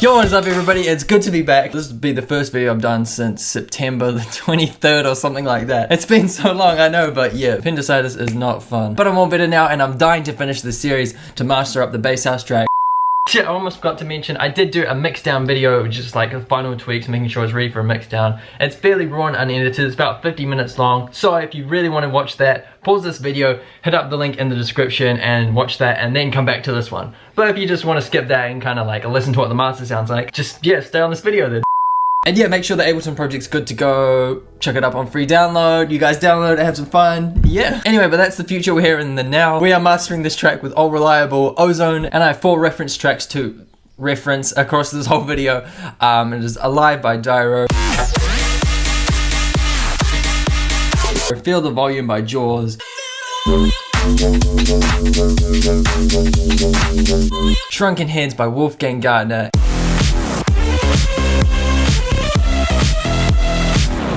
Yo, what is up everybody? It's good to be back. This will be the first video I've done since September the 23rd or something like that. It's been so long, I know, but yeah, appendicitis is not fun. But I'm all better now and I'm dying to finish this series to master up the bass house track. Shit, I almost forgot to mention, I did do a mixdown video, just like the final tweaks, making sure it's ready for a mixdown. It's fairly raw and unedited, it's about 50 minutes long. So if you really want to watch that, pause this video, hit up the link in the description and watch that and then come back to this one. But if you just want to skip that and kind of like listen to what the master sounds like, just, yeah, stay on this video then. And yeah, make sure the Ableton project's good to go. Check it up on free download. You guys download it, have some fun. Yeah. Anyway, but that's the future. We're here in the now. We are mastering this track with All Reliable, Ozone, and I have 4 reference tracks to reference across this whole video. It is Alive by Dyro. Feel the Volume by Jauz. Shrunken Heads by Wolfgang Gartner.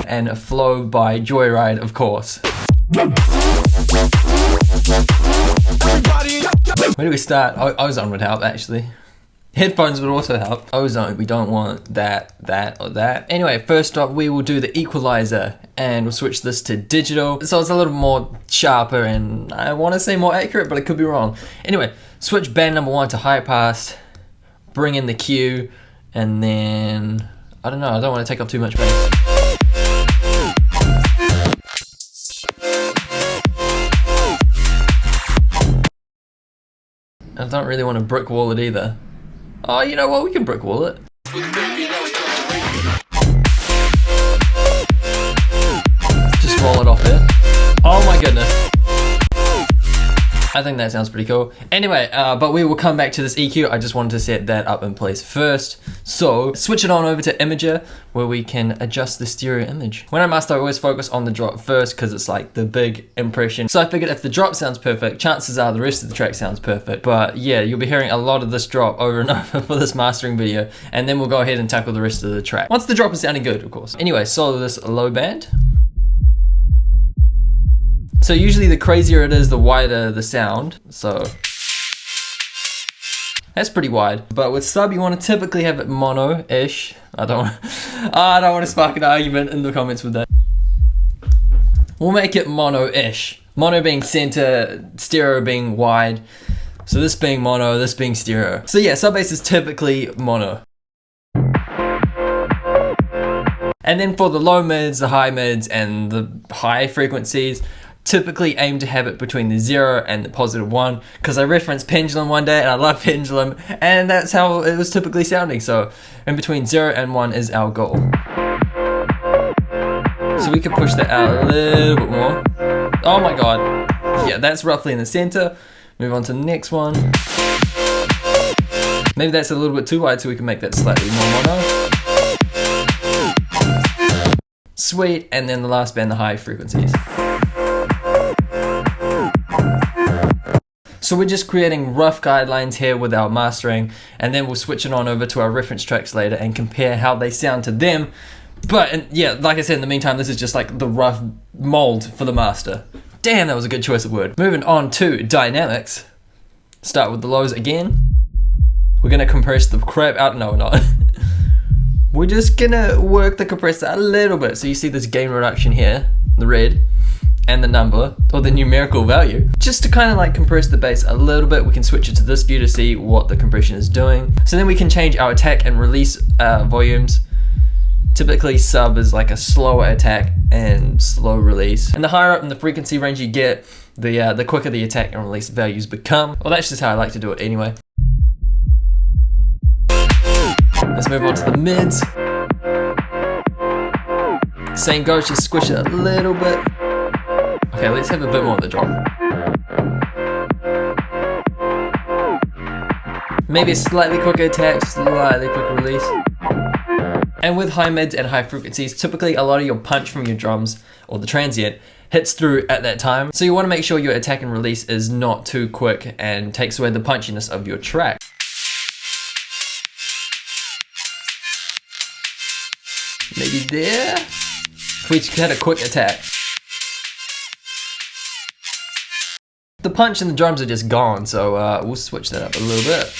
And a Flow by JOYRYDE, of course. Where do we start? Ozone would help, actually. Headphones would also help. Ozone, we don't want that, or that. Anyway, first up, we will do the equalizer, and we'll switch this to digital. So it's a little more sharper, and I want to say more accurate, but I could be wrong. Anyway, switch band number 1 to high pass, bring in the Q, and then, I don't know, I don't want to take up too much bass. I don't really want to brick wall it either. Oh, you know what? We can brick wall it. Just roll it off here. Oh my goodness. I think that sounds pretty cool. Anyway, but we will come back to this EQ. I just wanted to set that up in place first. So, switch it on over to Imager, where we can adjust the stereo image. When I master, I always focus on the drop first, because it's like the big impression. So I figured if the drop sounds perfect, chances are the rest of the track sounds perfect. But yeah, you'll be hearing a lot of this drop over and over for this mastering video, and then we'll go ahead and tackle the rest of the track. Once the drop is sounding good, of course. Anyway, so this low band. So usually the crazier it is, the wider the sound. So that's pretty wide. But with sub, you want to typically have it mono-ish. I don't want to spark an argument in the comments with that. We'll make it mono-ish. Mono being center, stereo being wide. So this being mono, this being stereo. So yeah, sub bass is typically mono. And then for the low mids, the high mids, and the high frequencies, typically aim to have it between the 0 and the +1, because I referenced pendulum one day and I love pendulum, and that's how it was typically sounding. So in between 0 and 1 is our goal. So we can push that out a little bit more. Oh my god. Yeah, that's roughly in the center. Move on to the next one. Maybe that's a little bit too wide, so we can make that slightly more mono. Sweet, and then the last band, the high frequencies. So we're just creating rough guidelines here with our mastering, and then we'll switch it on over to our reference tracks later and compare how they sound to them. But yeah, like I said, in the meantime, this is just like the rough mold for the master. Damn, that was a good choice of word. Moving on to dynamics. Start with the lows again. We're gonna compress the crap out. No, we're not. We're just gonna work the compressor a little bit. So you see this gain reduction here, the red, and the number, or the numerical value. Just to kind of like compress the bass a little bit, we can switch it to this view to see what the compression is doing. So then we can change our attack and release volumes. Typically sub is like a slower attack and slow release. And the higher up in the frequency range you get, the quicker the attack and release values become. Well, that's just how I like to do it anyway. Let's move on to the mids. Same goes, just squish it a little bit. Okay, let's have a bit more of the drop. Maybe a slightly quicker attack, slightly quicker release. And with high mids and high frequencies, typically a lot of your punch from your drums, or the transient, hits through at that time. So you want to make sure your attack and release is not too quick and takes away the punchiness of your track. Maybe there? If we had a quick attack. The punch and the drums are just gone, so we'll switch that up a little bit.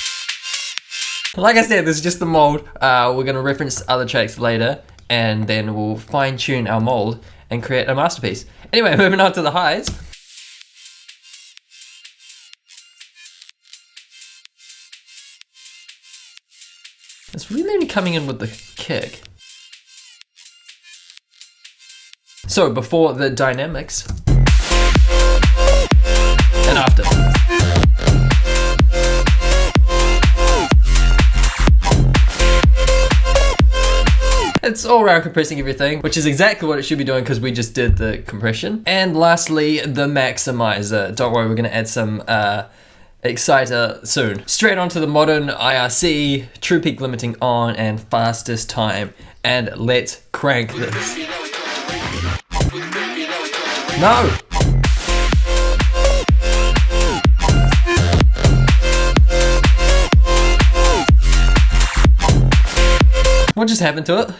Like I said, this is just the mold. We're gonna reference other tracks later, and then we'll fine tune our mold and create a masterpiece. Anyway, moving on to the highs. It's really only coming in with the kick. So before the dynamics and after. It's all around compressing everything, which is exactly what it should be doing because we just did the compression. And lastly, the maximizer. Don't worry, we're gonna add some exciter soon. Straight onto the modern IRC, true peak limiting on, and fastest time. And let's crank this. No! What just happened to it?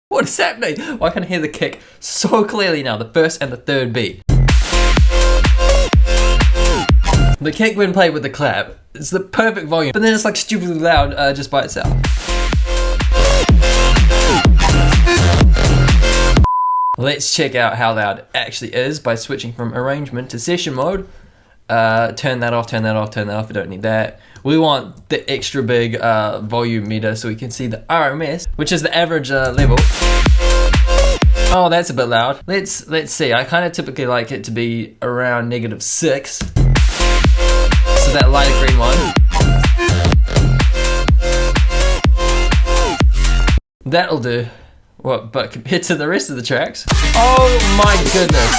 What is happening? Well, I can hear the kick so clearly now, the first and the third beat. The kick when played with the clap, it's the perfect volume, but then it's like stupidly loud just by itself. Let's check out how loud it actually is by switching from arrangement to session mode. Turn that off, turn that off, turn that off, we don't need that. We want the extra big volume meter so we can see the RMS, which is the average level. Oh, that's a bit loud. Let's see, I kind of typically like it to be around -6. So that lighter green one. That'll do. What, but compared to the rest of the tracks? Oh my goodness.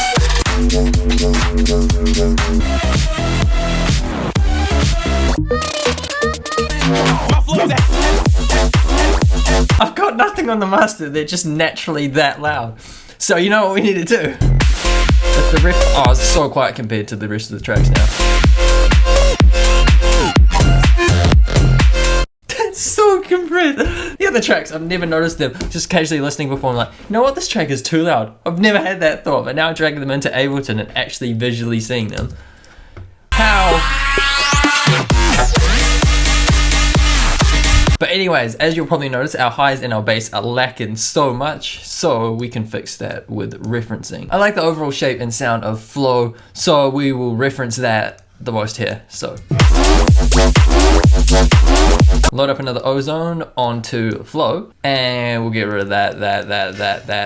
I've got nothing on the master, they're just naturally that loud. So you know what we need to do? If the riff, oh, it's so quiet compared to the rest of the tracks now. That's so compressed. The other tracks, I've never noticed them. Just casually listening before, I'm like, you know what, this track is too loud. I've never had that thought, but now I'm dragging them into Ableton and actually visually seeing them. How? But anyways, as you'll probably notice, our highs and our bass are lacking so much, so we can fix that with referencing. I like the overall shape and sound of Flow, so we will reference that the most here, so. Load up another Ozone onto Flow, and we'll get rid of that,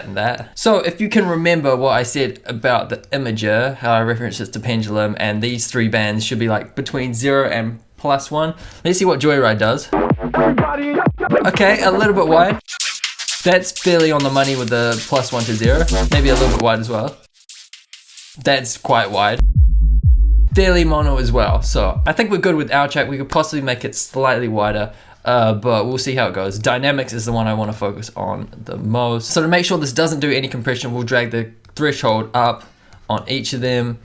and that. So if you can remember what I said about the imager, how I referenced it to pendulum, and these three bands should be like between 0 and +1. Let's see what JOYRYDE does. Okay, a little bit wide. That's fairly on the money with the +1 to 0. Maybe a little bit wide as well. That's quite wide. Fairly mono as well. So I think we're good with our track. We could possibly make it slightly wider, but we'll see how it goes. Dynamics is the one I want to focus on the most. So to make sure this doesn't do any compression, we'll drag the threshold up on each of them,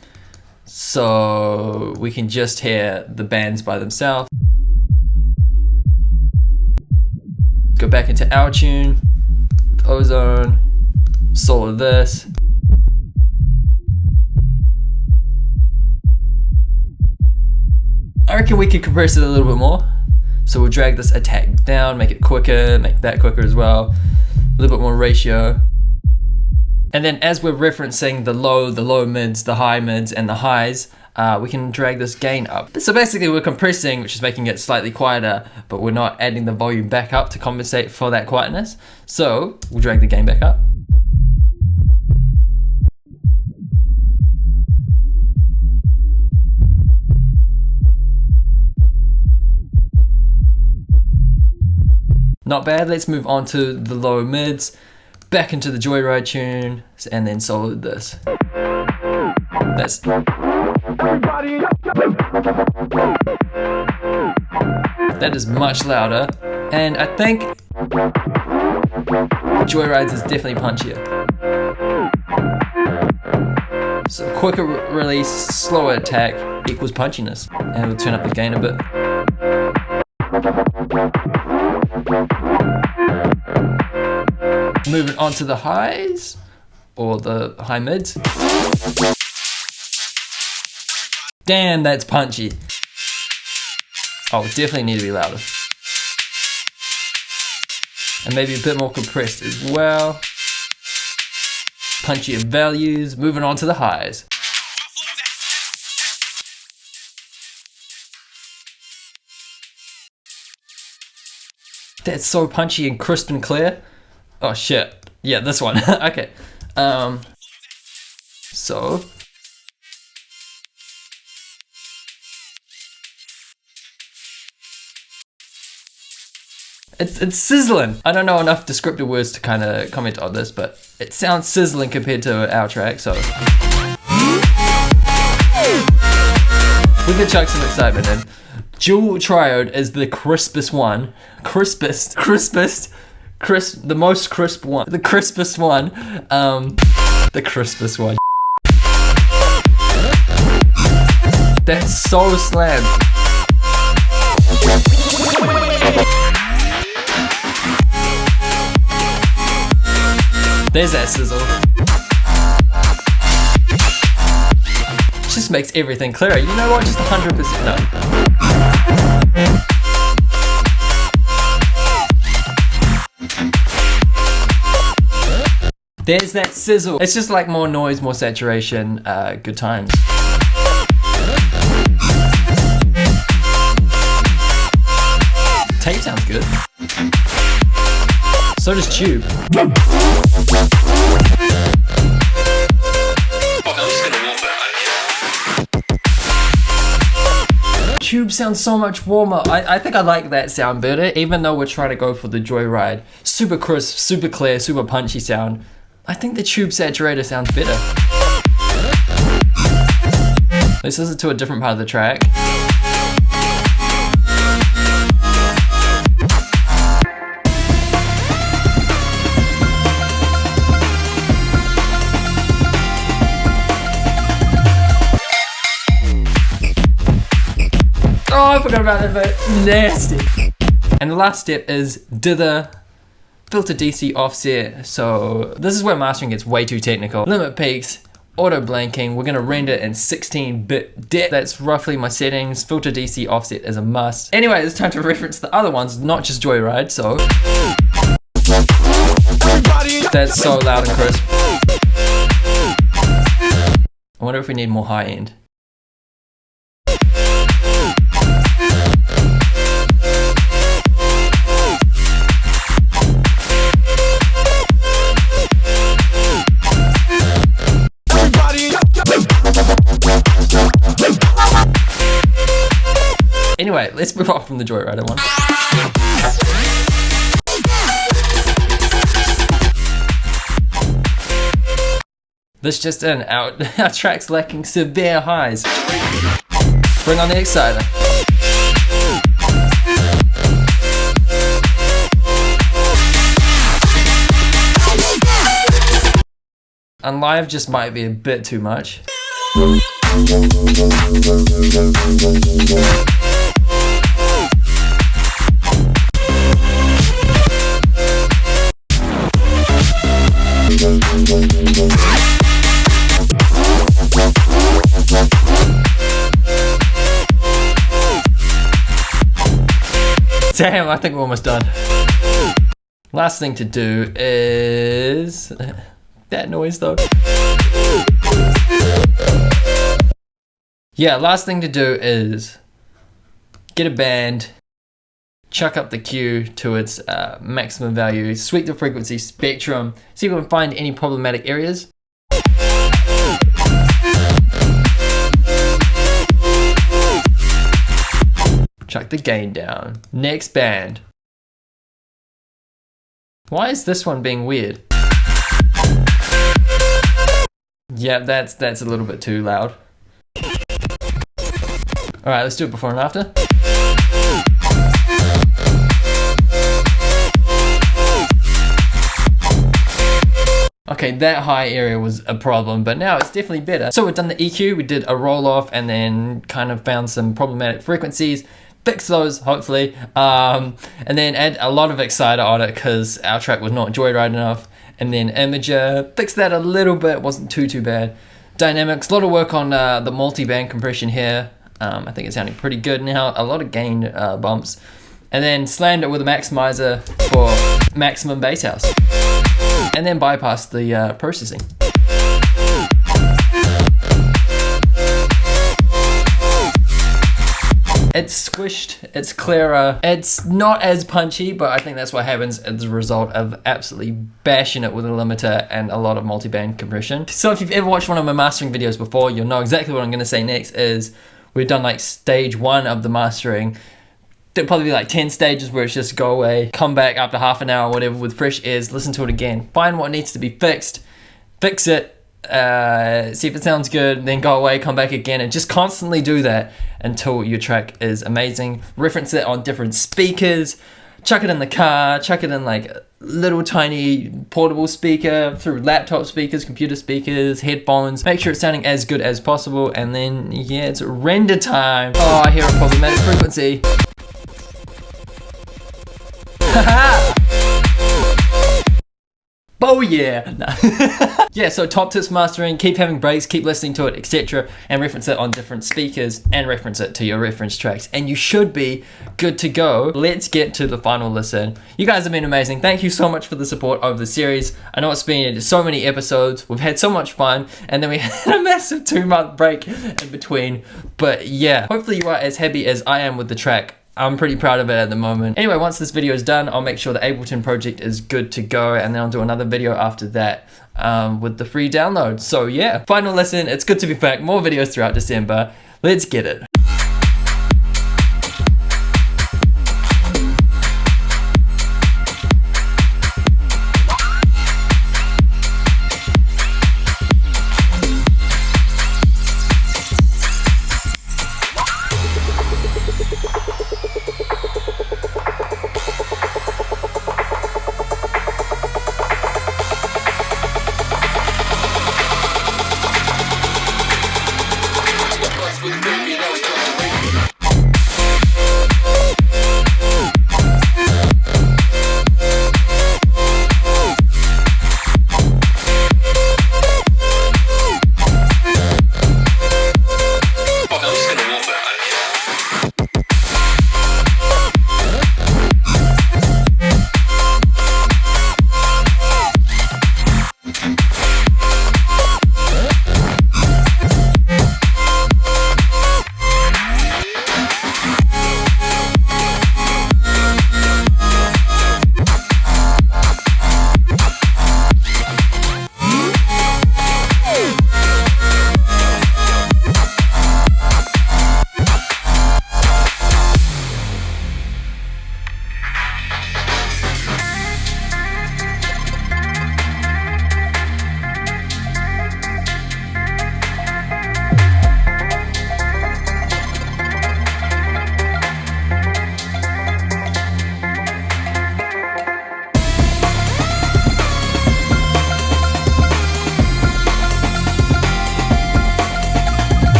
so we can just hear the bands by themselves. Go back into our tune, Ozone, solo this. I reckon we could compress it a little bit more. So we'll drag this attack down, make it quicker, make that quicker as well. A little bit more ratio. And then as we're referencing the low mids, the high mids, and the highs, we can drag this gain up. So basically we're compressing, which is making it slightly quieter, but we're not adding the volume back up to compensate for that quietness. So we'll drag the gain back up. Not bad. Let's move on to the low mids, back into the JOYRYDE tune, and then solo this. That is much louder, and I think JOYRYDE's is definitely punchier. So quicker release, slower attack equals punchiness, and we'll turn up the gain a bit. Moving on to the highs, or the high mids. Damn, that's punchy. Oh, definitely need to be louder. And maybe a bit more compressed as well. Punchier values, moving on to the highs. That's so punchy and crisp and clear. Oh shit. Yeah, this one. Okay. So. It's sizzling. I don't know enough descriptive words to kind of comment on this, but it sounds sizzling compared to our track, so. We can chuck some excitement in. Dual triode is the crispest one. The most crisp one. The crispest one. The crispest one. That's so slammed. There's that sizzle. Just makes everything clearer. You know what? Just 100%. No. There's that sizzle. It's just like more noise, more saturation, good times. Tape sounds good. So does tube. Tube sounds so much warmer. I think I like that sound better, even though we're trying to go for the JOYRYDE. Super crisp, super clear, super punchy sound. I think the tube saturator sounds better. Let's listen to a different part of the track. Oh, I forgot about that bit. Nasty. And the last step is dither, filter DC offset. So this is where mastering gets way too technical. Limit peaks, auto blanking. We're gonna render in 16-bit depth. That's roughly my settings. Filter DC offset is a must. Anyway, it's time to reference the other ones, not just JOYRYDE. So that's so loud and crisp. I wonder if we need more high end. Anyway, let's move on from the JOYRYDE one. This just in, our track's lacking severe highs. Bring on the exciter. And live just might be a bit too much. Damn, I think we're almost done. Last thing to do is that noise though. Yeah, last thing to do is get a band, chuck up the Q to its maximum value, sweep the frequency spectrum, see if we can find any problematic areas. Chuck the gain down. Next band. Why is this one being weird? Yeah, that's a little bit too loud. Alright, let's do it before and after. Okay, that high area was a problem, but now it's definitely better. So we've done the EQ, we did a roll off and then kind of found some problematic frequencies. Fix those, hopefully, and then add a lot of exciter on it because our track was not JOYRYDE enough. And then imager, fix that a little bit, wasn't too bad. dynamics. A lot of work on the multiband compression here. I think it's sounding pretty good now. A lot of gain bumps. And then slammed it with a maximizer for maximum bass house. And then bypassed the processing. It's squished, it's clearer, it's not as punchy, but I think that's what happens as a result of absolutely bashing it with a limiter and a lot of multiband compression. So if you've ever watched one of my mastering videos before, you'll know exactly what I'm gonna say next is we've done like stage 1 of the mastering. There'll probably be like 10 stages where it's just go away, come back after half an hour or whatever with fresh ears, listen to it again, find what needs to be fixed, fix it, see if it sounds good, then go away, come back again, and just constantly do that until your track is amazing. Reference it on different speakers, chuck it in the car, chuck it in like little tiny portable speaker, through laptop speakers, computer speakers, headphones. Make sure it's sounding as good as possible, and then yeah, it's render time. Oh, I hear a problematic frequency. Oh yeah. Yeah, so top tips mastering, keep having breaks, keep listening to it, etc. and reference it on different speakers and reference it to your reference tracks, and you should be good to go. Let's get to the final listen. You guys have been amazing. Thank you so much for the support of the series. I know it's been so many episodes, we've had so much fun, and then we had a massive 2-month break in between, but yeah, hopefully you are as happy as I am with the track. I'm pretty proud of it at the moment. Anyway, once this video is done, I'll make sure the Ableton project is good to go, and then I'll do another video after that with the free download. So yeah, final lesson, it's good to be back. More videos throughout December. Let's get it.